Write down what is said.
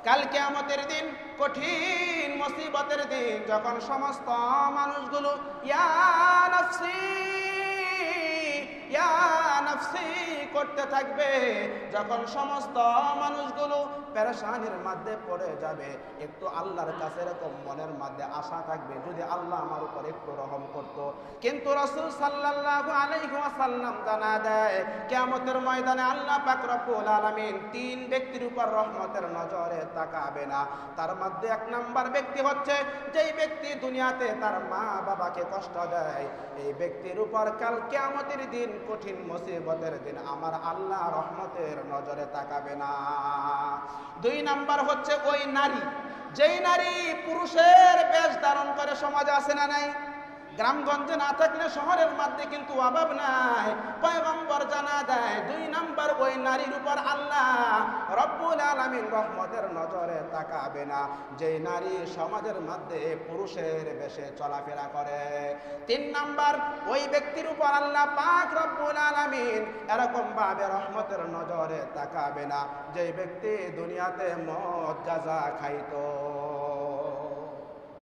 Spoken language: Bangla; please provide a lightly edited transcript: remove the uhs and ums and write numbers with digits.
কাল কিয়ামতের দিন, কঠিন মুসিবতের দিন, যখন সমস্ত মানুষগুলো ইয়া নাফসি ইয়া নাফসি করতে থাকবে, যখন সমস্ত মানুষগুলো পেরেশানির মধ্যে পড়ে যাবে, একটু আল্লাহর কাছে এরকম মনের মধ্যে আশা থাকবে, যদি আল্লাহ আমার উপর একটু রহম করত। কিন্তু রাসূল সাল্লাল্লাহু আলাইহি ওয়াসাল্লাম জানা দেয়, কিয়ামতের ময়দানে আল্লাহ পাক রব্বুল আলামিন তিন ব্যক্তির উপর রহমতের নজরে তাকাবে না। তার মধ্যে এক নাম্বার ব্যক্তি হচ্ছে যেই ব্যক্তি দুনিয়াতে তার মা বাবাকে কষ্ট দেয়, এই ব্যক্তির উপর কাল কিয়ামতের দিন, কঠিন মুসিবতের দিন আমার আল্লাহ রহমতের নজরে তাকাবে না। দুই নাম্বার হচ্ছে ওই নারী, যেই নারী পুরুষের বেশ ধারণ করে। সমাজে আছে না নাই? গ্রামগঞ্জে না থাকলে শহরের মধ্যে কিন্তু অভাব নাই। পয়গম্বর জানা দেয়, দুই নাম্বার ওই নারীর উপর আল্লাহ রব্বুল আলামিন রহমতের নজরে তাকাবে না, যেই নারী সমাজের মধ্যে পুরুষের বেশে চলাফেরা করে। তিন নাম্বার ওই ব্যক্তির উপর আল্লাহ পাক রব্বুল আলামিন এরকম ভাবে রহমতের নজরে তাকাবে না, যেই ব্যক্তি দুনিয়াতে মদ গাঁজা খাইতো।